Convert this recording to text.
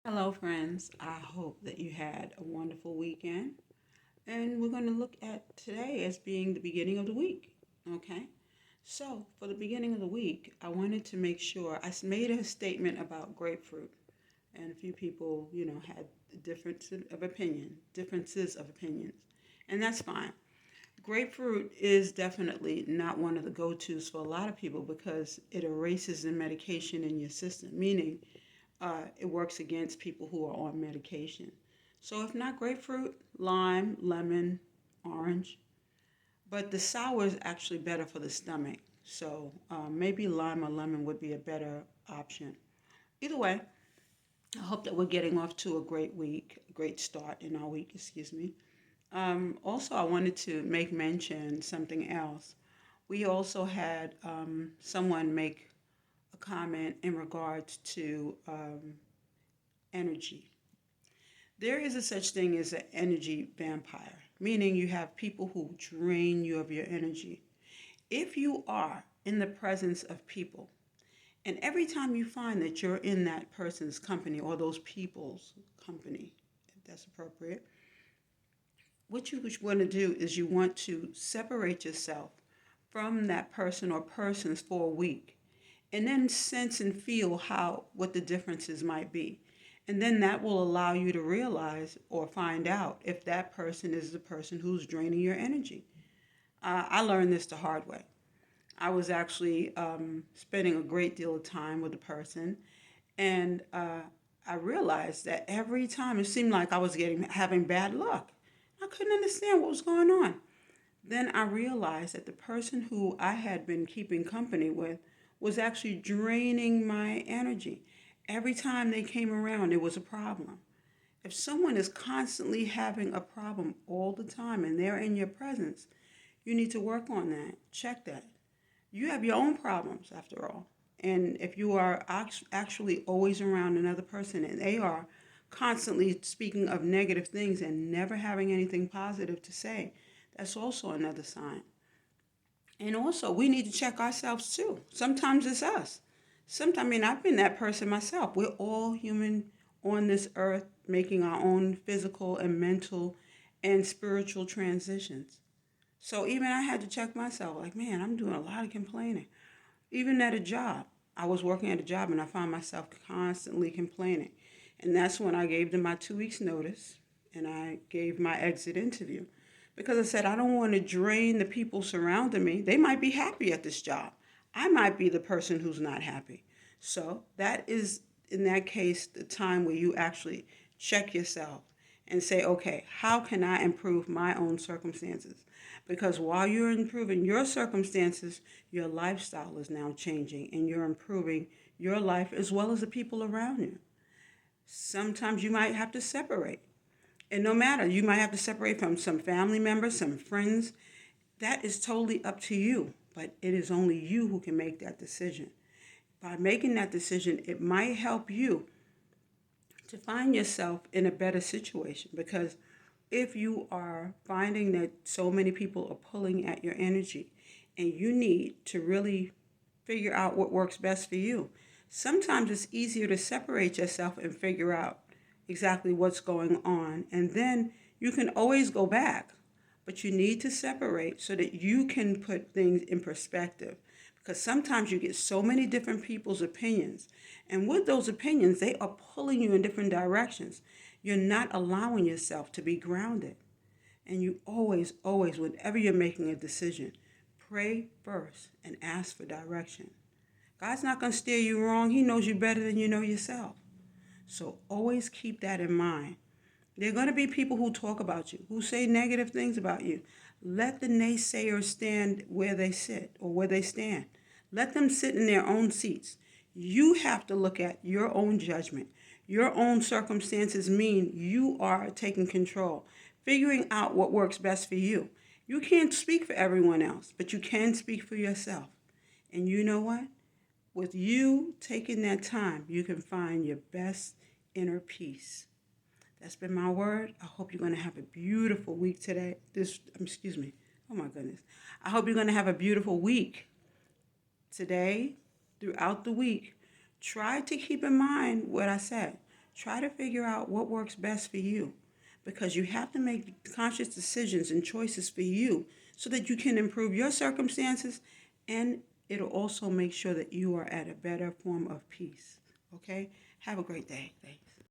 Hello, friends. I hope that you had a wonderful weekend. And we're going to look at today as being the beginning of the week. Okay? So, for the beginning of the week, I wanted to make sure made a statement about grapefruit. And a few people, had differences of opinions. And that's fine. Grapefruit is definitely not one of the go tos for a lot of people because it erases the medication in your system, meaning it works against people who are on medication. So if not grapefruit, lime, lemon, orange. But the sour is actually better for the stomach. So maybe lime or lemon would be a better option. Either way, I hope that we're getting off to a great week, a great start in our week, excuse me. Also, I wanted to make mention something else. We also had someone make a comment in regards to energy. There is a such thing as an energy vampire, meaning you have people who drain you of your energy. If you are in the presence of people, and every time you find that you're in that person's company or those people's company, if that's appropriate, what you want to do is you want to separate yourself from that person or persons for a week and then sense and feel how what the differences might be. And then that will allow you to realize or find out if that person is the person who's draining your energy. I learned this the hard way. I was actually spending a great deal of time with a person, and I realized that every time it seemed like I was having bad luck. I couldn't understand what was going on. Then I realized that the person who I had been keeping company with was actually draining my energy. Every time they came around, it was a problem. If someone is constantly having a problem all the time and they're in your presence, you need to work on that. Check that. You have your own problems, after all. And if you are actually always around another person and they are constantly speaking of negative things and never having anything positive to say, that's also another sign. And also, we need to check ourselves too. Sometimes it's us. Sometimes, I mean, I've been that person myself. We're all human on this earth making our own physical and mental and spiritual transitions. So even I had to check myself like, man, I'm doing a lot of complaining. Even at a job, I was working at a job and I found myself constantly complaining. And that's when I gave them my 2 weeks notice and I gave my exit interview because I said, I don't want to drain the people surrounding me. They might be happy at this job. I might be the person who's not happy. So that is, in that case, the time where you actually check yourself and say, okay, how can I improve my own circumstances? Because while you're improving your circumstances, your lifestyle is now changing and you're improving your life as well as the people around you. Sometimes you might have to separate. And no matter, you might have to separate from some family members, some friends. That is totally up to you, but it is only you who can make that decision. By making that decision, it might help you to find yourself in a better situation because if you are finding that so many people are pulling at your energy and you need to really figure out what works best for you, sometimes it's easier to separate yourself and figure out exactly what's going on. And then you can always go back, but you need to separate so that you can put things in perspective. Because sometimes you get so many different people's opinions. And with those opinions, they are pulling you in different directions. You're not allowing yourself to be grounded. And you always, whenever you're making a decision, pray first and ask for direction. God's not going to steer you wrong. He knows you better than you know yourself. So always keep that in mind. There are going to be people who talk about you, who say negative things about you. Let the naysayers stand where they sit or where they stand. Let them sit in their own seats. You have to look at your own judgment. Your own circumstances mean you are taking control, figuring out what works best for you. You can't speak for everyone else, but you can speak for yourself. And you know what? With you taking that time, you can find your best inner peace. That's been my word. I hope you're going to have a beautiful week today. Excuse me. Oh my goodness. I hope you're going to have a beautiful week today, throughout the week. Try to keep in mind what I said. Try to figure out what works best for you because you have to make conscious decisions and choices for you so that you can improve your circumstances, and it'll also make sure that you are at a better form of peace. Okay? Have a great day. Thanks.